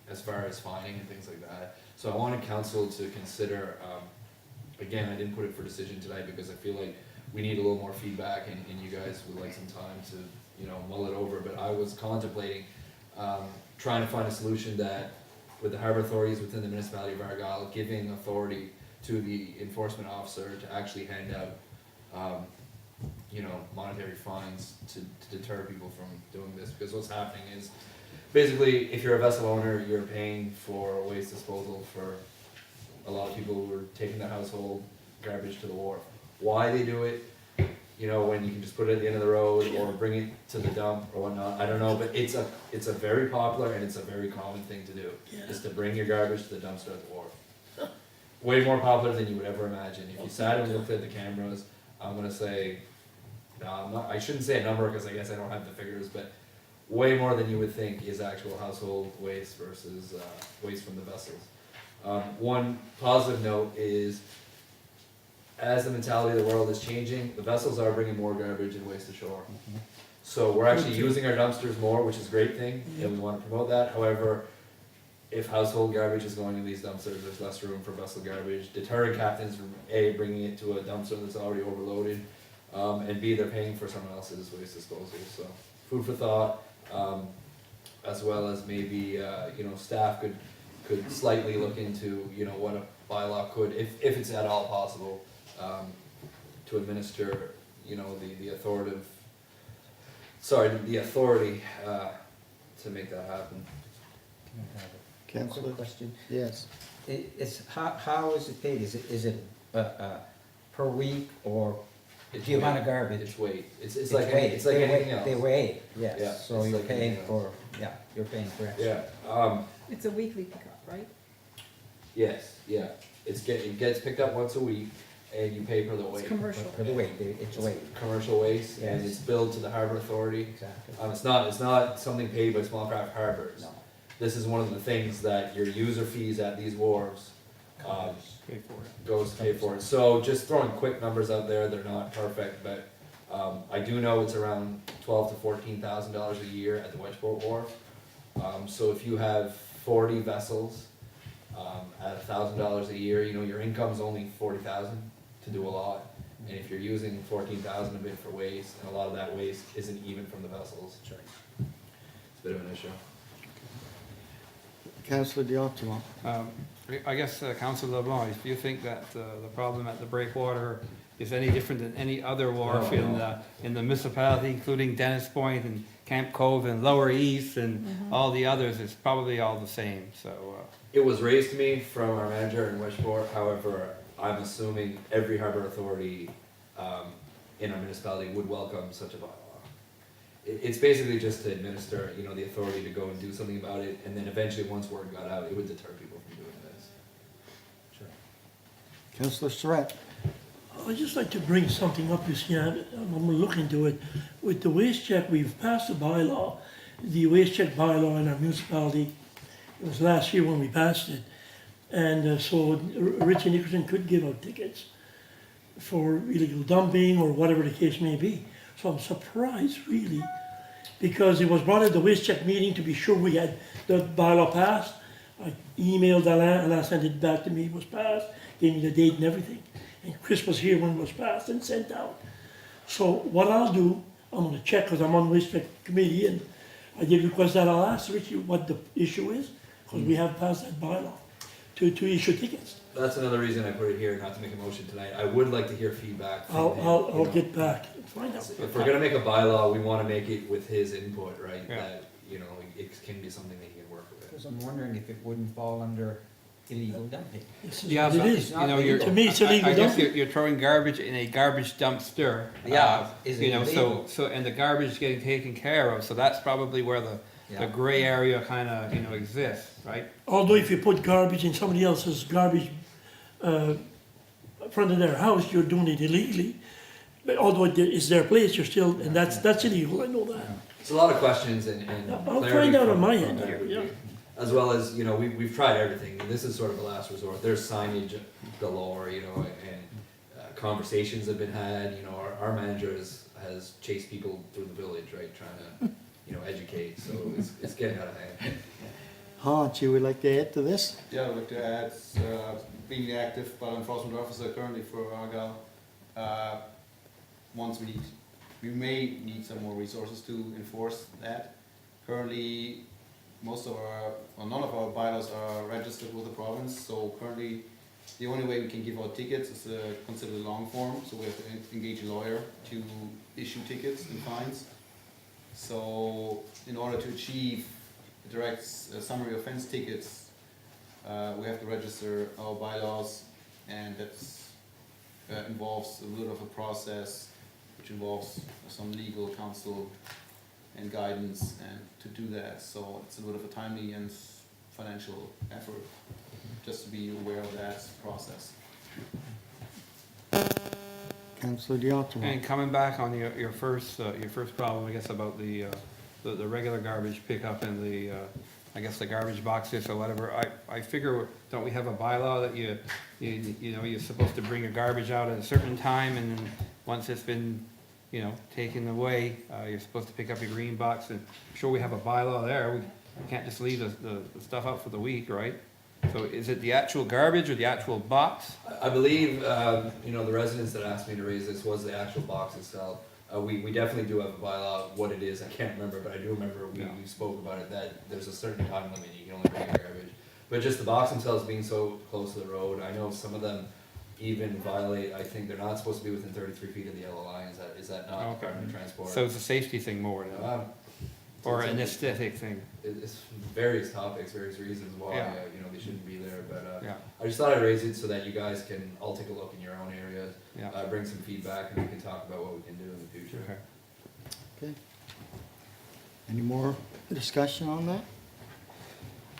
I: as far as fining and things like that. So I wanted council to consider, again, I didn't put it for decision tonight because I feel like we need a little more feedback and you guys would like some time to, you know, mull it over. But I was contemplating trying to find a solution that with the harbor authorities within the municipality of Argyle, giving authority to the enforcement officer to actually hand out, you know, monetary fines to deter people from doing this. Because what's happening is basically, if you're a vessel owner, you're paying for waste disposal for a lot of people who are taking their household garbage to the wharf. Why they do it, you know, when you can just put it at the end of the road or bring it to the dump or whatnot, I don't know, but it's a very popular and it's a very common thing to do, is to bring your garbage to the dumpster at the wharf. Way more popular than you would ever imagine. If you sat and looked at the cameras, I'm gonna say, no, I shouldn't say a number because I guess I don't have the figures, but way more than you would think is actual household waste versus waste from the vessels. One positive note is, as the mentality of the world is changing, the vessels are bringing more garbage and waste ashore. So we're actually using our dumpsters more, which is a great thing, and we want to promote that. However, if household garbage is going to these dumpsters, there's less room for vessel garbage, deterring captains from A, bringing it to a dumpster that's already overloaded, and B, they're paying for someone else's waste disposal. So food for thought, as well as maybe, you know, staff could slightly look into, you know, what a bylaw could, if it's at all possible, to administer, you know, the authority to make that happen.
A: Councillor?
E: Quick question.
A: Yes.
E: How is it paid? Is it per week or the amount of garbage?
I: It's weight. It's
E: It's
I: like
E: weight.
I: it's like
E: They
I: anything
E: weigh-
I: else.
E: They weigh,
I: Yeah,
E: yes, so
I: it's
E: you're
I: like
E: paying
I: anything
E: for, you're paying for extra.
I: Yeah.
H: It's a weekly pickup, right?
I: Yes. Yeah. It gets picked up once a week, and you pay per the weight.
H: It's commercial.
E: For the weight, it's weight,
I: Commercial waste, and
E: Yes.
I: it's billed to the Harbour Authority.
E: exactly.
I: It's not something paid by small craft harbors.
E: No.
I: This is one of the things that your user fees at these wharves
F: Pay for it.
I: goes to pay for it. So just throwing quick numbers out there, they're not perfect, but I do know it's around $12,000 to $14,000 a year at the Wedgeport wharf. So if you have 40 vessels at $1,000 a year, you know, your income's only 40,000 to do a lot. And if you're using 14,000 of it for waste, and a lot of that waste isn't even from the vessels,
E: That's right.
I: it's a bit of an issue.
A: Councillor Dion.
F: I guess, Councillor LeBlanc, if you think that the problem at the breakwater is any different than any other wharf in the municipality, including Dennis Point and Camp Cove and Lower East and all the others, it's probably all the same, so.
I: It was raised to me from our manager in Wedgeport, however, I'm assuming every harbor authority in our municipality would welcome such a bylaw. It's basically just to administer, you know, the authority to go and do something about it, and then eventually, once word got out, it would deter people from doing this.
E: Sure.
A: Councillor Surratt.
G: I'd just like to bring something up, you see, I'm gonna look into it. With the waste check, we've passed a bylaw, the waste check bylaw in our municipality. It was last year when we passed it. And so Richie Nicholson could give out tickets for illegal dumping or whatever the case may be. So I'm surprised, really, because it was brought at the waste check meeting to be sure we had the bylaw passed. I emailed Alain, Alain sent it back to me, it was passed, gave me the date and everything. And Chris was here when it was passed and sent out. So what I'll do, I'm gonna check, because I'm on the waste check committee, and I did request that I'll ask Richie what the issue is, because we have passed that bylaw to issue tickets.
I: That's another reason I put it here, not to make a motion tonight. I would like to hear feedback from him.
G: I'll
I: you know.
G: get back and find out.
I: If we're gonna make a bylaw, we wanna make it with his input, right?
F: Yeah.
I: That, you know, it can be something that he can work with.
E: Because I'm wondering if it wouldn't fall under illegal dumping.
G: This
F: Yeah,
G: what it
F: so,
G: is.
F: you know, you're.
G: To me, it's illegal
F: I guess
G: dumping.
F: you're throwing garbage in a garbage dumpster.
E: Yeah, is it
F: You know,
E: illegal?
F: so, and the garbage is getting taken care of, so that's probably where the
E: Yeah.
F: gray area kinda, you know, exists, right?
G: Although if you put garbage in somebody else's garbage, front of their house, you're doing it illegally. But although it's their place, you're still, and that's illegal, I know that.
I: It's a lot of questions and
G: I'll
I: clarity
G: find out on
I: from-
G: my
I: from
G: end
I: that
G: here,
I: would
G: yeah.
I: be- As well as, you know, we've tried everything, this is sort of a last resort, there's signage galore, you know, and conversations have been had, you know, our manager has chased people through the village, right, trying to, you know, educate, so it's getting out of hand.
A: Hans, you would like to add to this?
L: Yeah, I'd like to add, being the active bylaw enforcement officer currently for Argyle, we may need some more resources to enforce that. Currently, none of our bylaws are registered with the province, so currently the only way we can give out tickets is considered a long form, so we have to engage a lawyer to issue tickets and fines. So in order to achieve direct summary offense tickets, we have to register our bylaws, and that's involves a little of a process, which involves some legal counsel and guidance, and to do that, so it's a little of a timely and financial effort, just to be aware of that process.
A: Councillor Dion-Tron.
F: And coming back on your first problem, I guess, about the regular garbage pickup and the, I guess, the garbage boxes or whatever, I figure, don't we have a bylaw that you know, you're supposed to bring your garbage out at a certain time, and then once it's been, you know, taken away, you're supposed to pick up your green box, and I'm sure we have a bylaw there, we can't just leave the stuff out for the week, right? So is it the actual garbage or the actual box?
I: I believe, you know, the residents that asked me to raise this was the actual box itself. We definitely do have a bylaw. What it is, I can't remember, but I do remember we spoke about it, that there's a certain time limit, you can only bring your garbage. But just the box themselves being so close to the road, I know some of them even violate, I think they're not supposed to be within 33 feet of the yellow line. Is that not Department of Transport?
F: So it's a safety thing more than, or an aesthetic thing?
I: It's various topics, various reasons why,
F: Yeah.
I: you know, they shouldn't be there, but,
F: Yeah.
I: I just thought I'd raise it so that you guys can all take a look in your own areas,
F: Yeah.
I: bring some feedback, and we can talk about what we can do in the future.
F: Okay.
A: Okay. Any more discussion on that?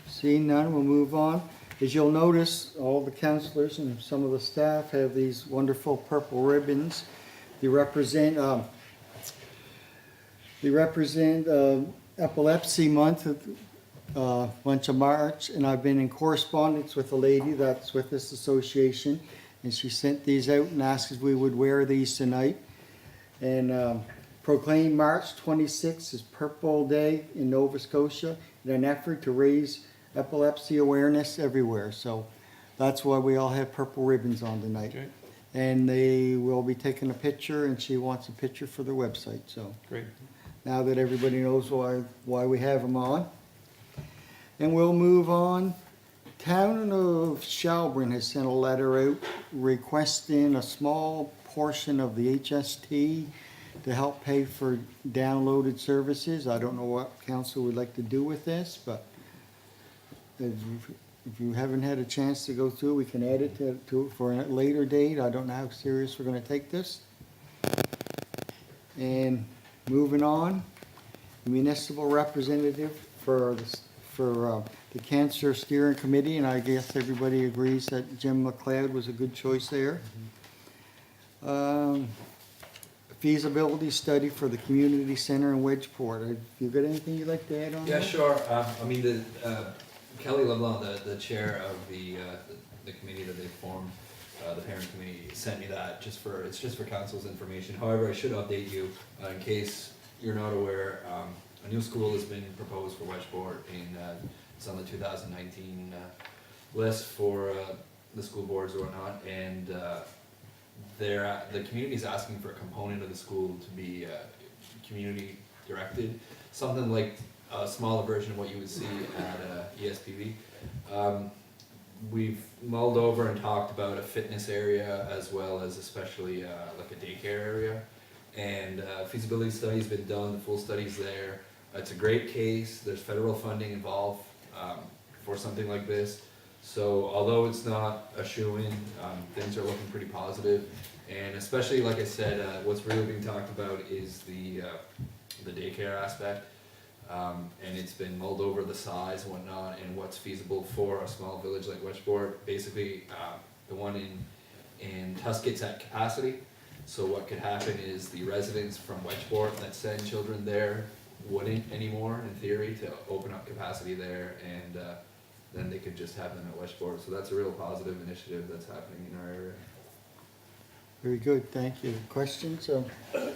A: Seeing none, we'll move on. As you'll notice, all the councillors and some of the staff have these wonderful purple ribbons. They represent Epilepsy Month, month of March, and I've been in correspondence with a lady that's with this association, and she sent these out and asked if we would wear these tonight. And proclaim March 26th as Purple Day in Nova Scotia in an effort to raise epilepsy awareness everywhere. So that's why we all have purple ribbons on tonight.
F: Okay.
A: And they will be taking a picture, and she wants a picture for their website. So
F: Great.
A: now that everybody knows why we have them on. And we'll move on. Town of Shelburne has sent a letter out requesting a small portion of the HST to help pay for downloaded services. I don't know what council would like to do with this, but if you haven't had a chance to go through, we can add it to it for a later date. I don't know how serious we're gonna take this. And moving on, the municipal representative for the Cancer Steering Committee, and I guess everybody agrees that Jim McLeod was a good choice there. Feasibility study for the community center in Wedgeport. Have you got anything you'd like to add on
I: Yeah,
A: that?
I: sure. I mean, Kelly LeBlanc, the chair of the committee that they formed, the parent committee, sent me that it's just for council's information. However, I should update you in case you're not aware. A new school has been proposed for Wedgeport, it's on the 2019 list for the school boards or whatnot, and the community is asking for a component of the school to be community directed, something like a smaller version of what you would see at ESPV. We've mulled over and talked about a fitness area as well as especially like a daycare area. And feasibility study's been done, the full study's there. It's a great case, there's federal funding involved for something like this. So although it's not a shoo-in, things are looking pretty positive. And especially, like I said, what's really being talked about is the daycare aspect. And it's been mulled over the size and whatnot and what's feasible for a small village like Wedgeport. Basically, the one in Tuskeg's at capacity. So what could happen is the residents from Wedgeport that send children there wouldn't anymore, in theory, to open up capacity there, and then they could just have them at Wedgeport. So that's a real positive initiative that's happening in our area.
G: Very good, thank you. Questions?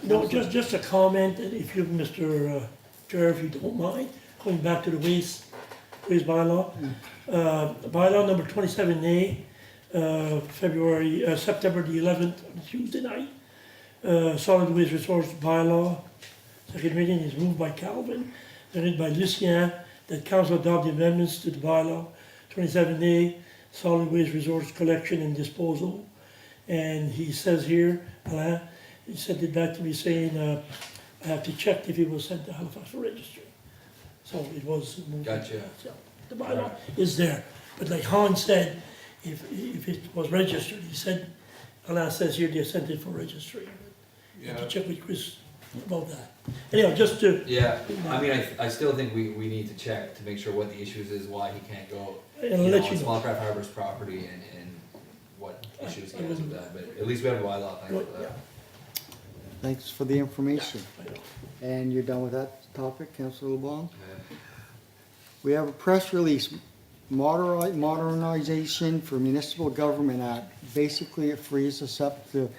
B: No, just a comment, that if you, Mr. Chair, if you don't mind, going back to the waste bylaw. Bylaw number 27A, September the 11th, on Tuesday night. Solid waste resource bylaw, second reading is moved by Calvin, seconded by Lucien, that council adopt the amendments to the bylaw 27A, solid waste resource collection and disposal. And he says here, Alain, he sent it back to me saying, I have to check if it was sent to Halifax for registry. So it was moved.
I: Gotcha.
B: So the bylaw is there, but like Hans said, if it was registered, he said, Alas says here they sent it for registry. You have to check with Chris about that. Anyhow, just to,
I: Yeah, I mean, I still think we need to check to make sure what the issues is, why he can't go,
B: and
I: you
B: I'll
I: know,
B: let
I: on
B: you know.
I: Smallcraft Harbor's property and what issues he has with that, but at least we have a bylaw, thanks for that.
A: Thanks for the information.
B: I know.
A: And you're done with that topic, Councillor LeBlanc?
I: Yeah.
A: We have a press release, Modernization for Municipal Government Act. Basically, it frees us up to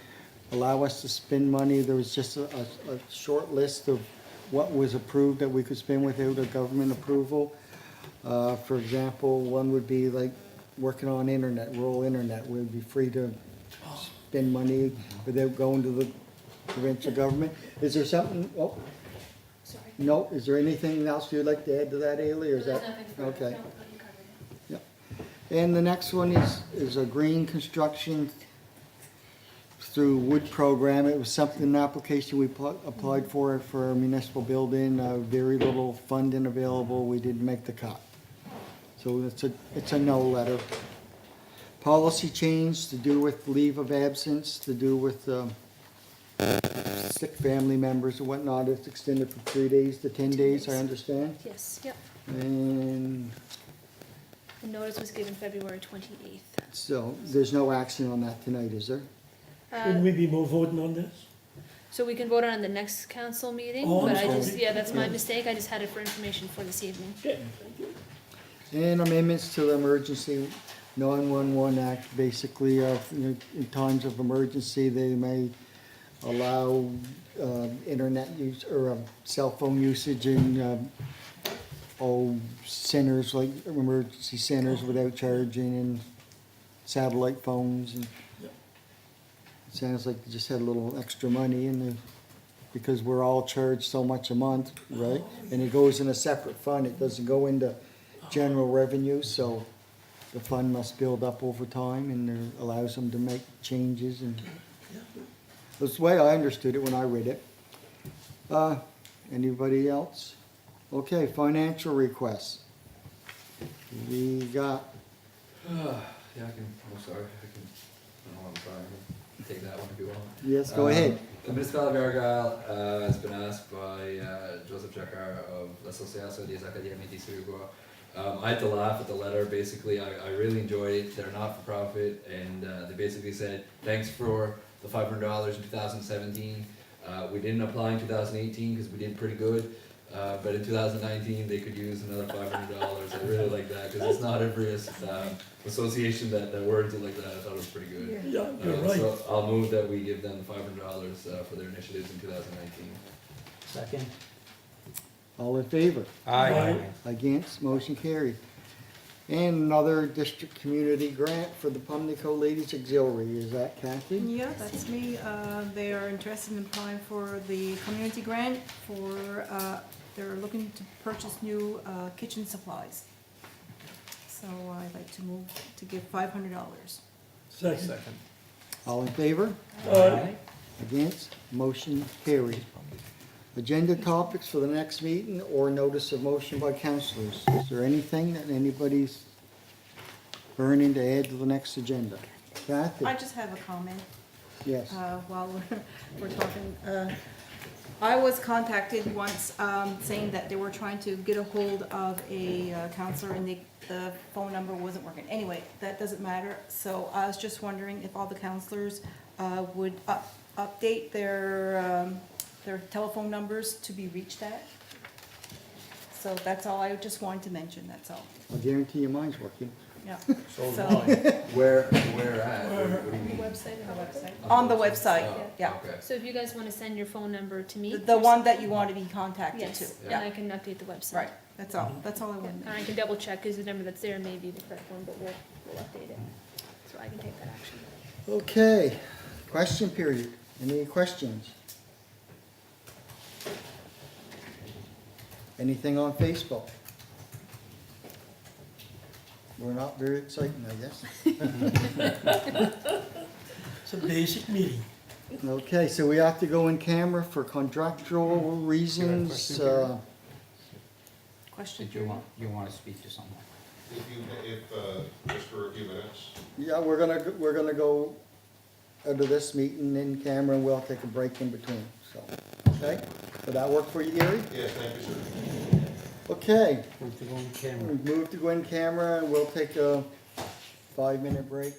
A: allow us to spend money. There was just a short list of what was approved that we could spend without a government approval. For example, one would be like working on internet, rural internet. We'd be free to spend money without going to the provincial government. Is there something, oh,
K: Sorry.
A: no, is there anything else you'd like to add to that, Ailey, or is
K: There's
A: that?
K: nothing further.
A: Okay.
K: No, you covered it.
A: And the next one is a green construction through wood program. It was something, an application we applied for a municipal building, very little funding available, we didn't make the cut. So it's a no letter. Policy change to do with leave of absence, to do with sick family members and whatnot. It's extended from 3 days to 10 days, I understand.
K: Yes, yep.
A: And
K: The notice was given February 28th.
A: so there's no action on that tonight, is there?
B: Shouldn't we be more voting on this?
K: So we can vote on it the next council meeting,
B: Oh, I'm
K: but I just,
B: sorry.
K: yeah, that's my mistake. I just had it for information for this evening.
B: Okay, thank you.
A: And amendments to the Emergency 911 Act, basically, in times of emergency, they may allow internet use or cell phone usage in centers, like emergency centers without charging, and satellite phones. And
B: Yep.
A: it sounds like they just had a little extra money in there, because we're all charged so much a month, right? And it goes in a separate fund, it doesn't go into general revenue, so the fund must build up over time, and it allows them to make changes, and that's the way I understood it when I read it. Anybody else? Okay, financial requests. We got,
I: Yeah, I can, I'm sorry, I don't know, I'm sorry, I can take that one if you want.
A: yes, go ahead.
I: The municipality of Argyle has been asked by Joseph Jacquard of l'Association des acadiens métis suédois. I had to laugh at the letter. Basically, I really enjoyed it. They're not for profit, and they basically said, thanks for the $500 in 2017. We didn't apply in 2018 because we did pretty good. But in 2019, they could use another $500. I really like that because it's not every association that words it like that. I thought it was pretty good.
B: Yeah, you're right.
I: So I'll move that we give them the $500 for their initiatives in 2019.
E: Second?
A: All in favor?
B: Aye.
A: Against, motion carried. And another district community grant for the Pumlico Ladies Auxiliary, is that Kathy?
H: Yeah, that's me. They are interested in applying for the community grant for, they're looking to purchase new kitchen supplies. So I'd like to move to give $500.
B: Second.
A: All in favor?
B: Aye.
A: Against, motion carried. Agenda topics for the next meeting or notice of motion by councillors. Is there anything that anybody's burning to add to the next agenda? Kathy?
H: I just have a comment.
A: Yes.
H: While we're talking. I was contacted once saying that they were trying to get a hold of a counselor and the phone number wasn't working. Anyway, that doesn't matter. So I was just wondering if all the counselors would update their telephone numbers to be reached at. So that's all I just wanted to mention, that's all.
A: I'll guarantee you mine's working.
H: Yeah.
C: So
H: So,
I: Where at? What do you mean?
K: Website.
H: on the website,
I: Oh,
H: yeah.
I: Okay.
K: So if you guys want to send your phone number to me.
H: The one that you want to be contacted to.
K: Yes, and
H: Yeah,
K: I can update the website.
H: right, that's all I wanted to
K: And I
H: mention.
K: can double check, because the number that's there may be the correct one, but we'll update it. So I can take that action.
A: Okay, question period. Any questions? Anything on Facebook? We're not very exciting, I guess.
B: It's a basic meeting.
A: Okay, so we have to go in camera for contractual reasons.
H: Question
E: Did you want to speak to someone?
M: Just for a few minutes.
A: Yeah, we're gonna go out of this meeting in camera, and we'll take a break in between, so, okay? Would that work for you, Gary?
M: Yes, thank you, sir.
A: Okay,
E: Move to go on camera.
A: we move to go in camera, and we'll take a 5-minute break.